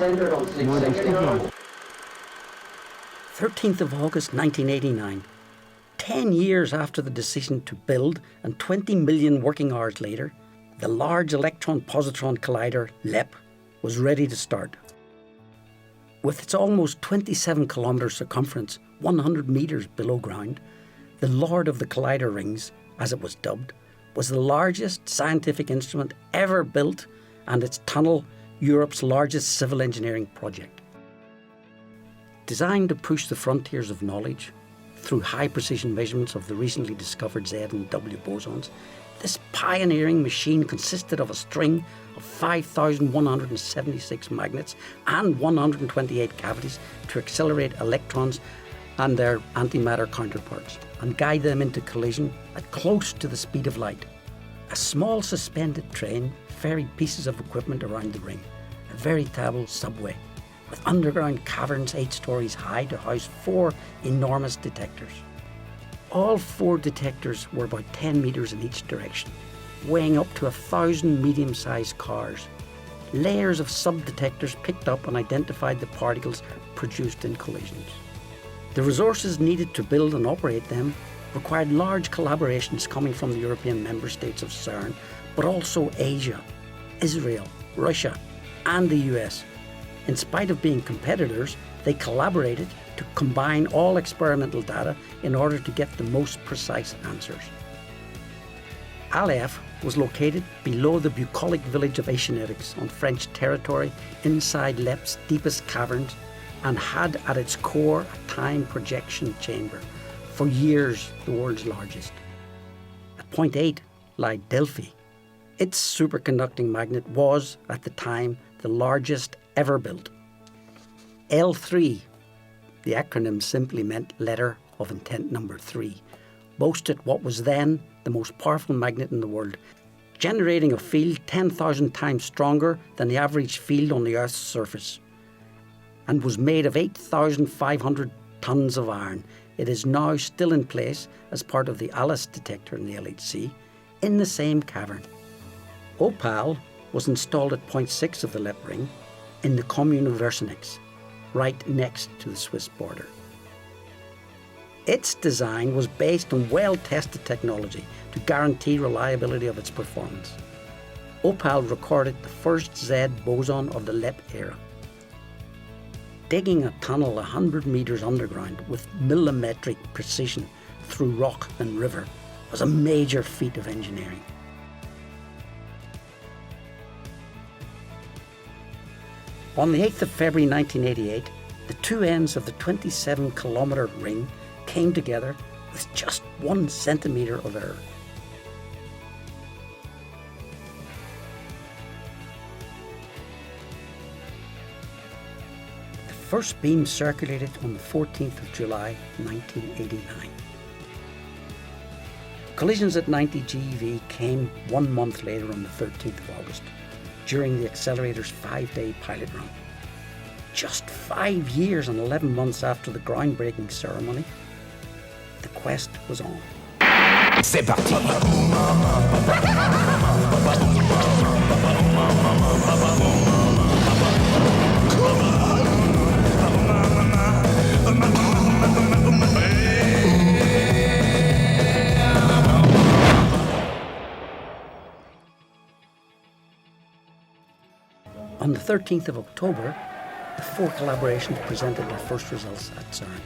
13th of August 1989. 10 years after the decision to build and 20 million working hours later, the Large Electron Positron Collider LEP was ready to start. With its almost 27 kilometre circumference, 100 metres below ground, the Lord of the Collider Rings, as it was dubbed, was the largest scientific instrument ever built and its tunnel Europe's largest civil engineering project. Designed to push the frontiers of knowledge through high precision measurements of the recently discovered Z and W bosons, this pioneering machine consisted of a string of 5,176 magnets and 128 cavities to accelerate electrons and their antimatter counterparts and guide them into collision at close to the speed of light. A small suspended train ferried pieces of equipment around the ring, a veritable subway, with underground caverns 8 stories high to house 4 enormous detectors. All 4 detectors were about 10 metres in each direction, weighing up to 1,000 medium-sized cars. Layers of sub-detectors picked up and identified the particles produced in collisions. The resources needed to build and operate them required large collaborations coming from the European member states of CERN, but also Asia, Israel, Russia, and the US. In spite of being competitors, they collaborated to combine all experimental data in order to get the most precise answers. ALEF was located below the bucolic village of Echinetics on French territory inside LEP's deepest caverns and had at its core a time projection chamber, for years the world's largest. At point 8 lay Delphi. Its superconducting magnet was, at the time, the largest ever built. L3, the acronym simply meant letter of intent number 3, boasted what was then the most powerful magnet in the world, generating a field 10,000 times stronger than the average field on the Earth's surface, and was made of 8,500 tons of iron. It is now still in place as part of the ALICE detector in the LHC in the same cavern. Opal was installed at point 6 of the LEP ring in the commune of Versenix, right next to the Swiss border. Its design was based on well-tested technology to guarantee reliability of its performance. Opal recorded the first Z boson of the LEP era. Digging a tunnel 100 metres underground with millimetric precision through rock and river was a major feat of engineering. On the 8th of February 1988, the two ends of the 27-kilometre ring came together with just 1 centimetre of error. The first beam circulated on the 14th of July 1989. Collisions at 90 GeV came 1 month later on the 13th of August, during the accelerator's 5-day pilot run. Just 5 years and 11 months after the groundbreaking ceremony, the quest was on. C'est parti. On the 13th of October, the 4 collaborations presented their first results at CERN.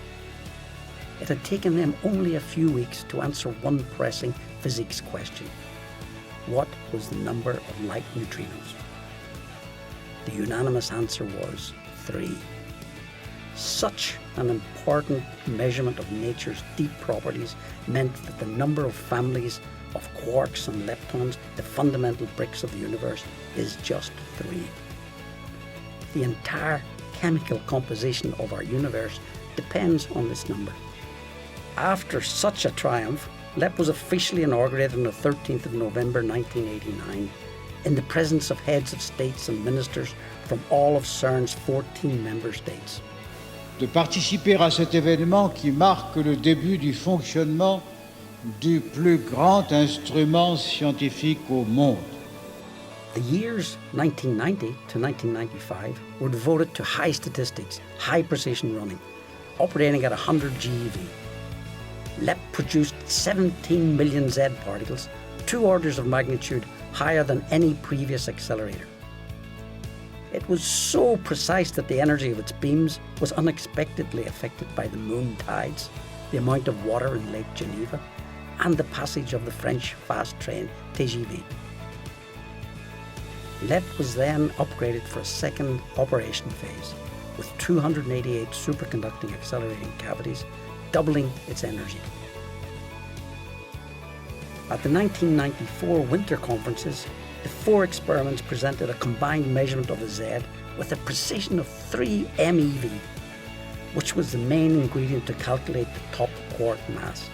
It had taken them only a few weeks to answer one pressing physics question. What was the number of light neutrinos? The unanimous answer was 3. Such an important measurement of nature's deep properties meant that the number of families of quarks and leptons, the fundamental bricks of the universe, is just 3. The entire chemical composition of our universe depends on this number. After such a triumph, LEP was officially inaugurated on the 13th of November 1989 in the presence of heads of states and ministers from all of CERN's 14 member states. De participer à cet événement qui marque le début du fonctionnement du plus grand instrument scientifique au monde. The years 1990 to 1995 were devoted to high statistics, high precision running, operating at 100 GeV. LEP produced 17 million Z particles, 2 orders of magnitude higher than any previous accelerator. It was so precise that the energy of its beams was unexpectedly affected by the moon tides, the amount of water in Lake Geneva, and the passage of the French fast train TGV. LEP was then upgraded for a second operation phase with 288 superconducting accelerating cavities, doubling its energy. At the 1994 winter conferences, the 4 experiments presented a combined measurement of the Z with a precision of 3 MeV, which was the main ingredient to calculate the top quark mass.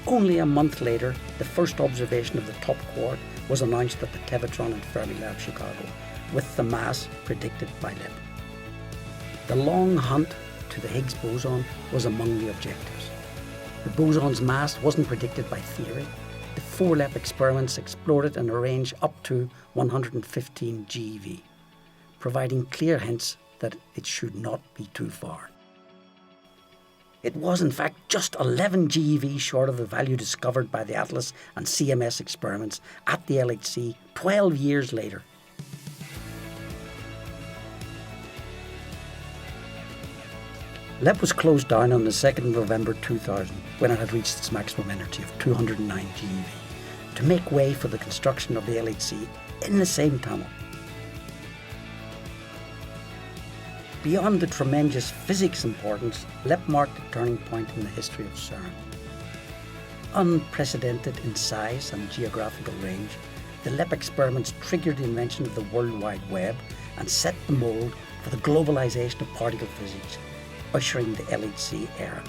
Only a month later, the first observation of the top quark was announced at the Tevatron and Fermilab Chicago, with the mass predicted by LEP. The long hunt to the Higgs boson was among the objectives. The boson's mass wasn't predicted by theory. The 4 LEP experiments explored it in a range up to 115 GeV, providing clear hints that it should not be too far. It was in fact just 11 GeV short of the value discovered by the ATLAS and CMS experiments at the LHC 12 years later. LEP was closed down on the 2nd of November 2000 when it had reached its maximum energy of 209 GeV to make way for the construction of the LHC in the same tunnel. Beyond the tremendous physics importance, LEP marked a turning point in the history of CERN. Unprecedented in size and geographical range, the LEP experiments triggered the invention of the World Wide Web and set the mold for the globalization of particle physics, ushering the LHC era.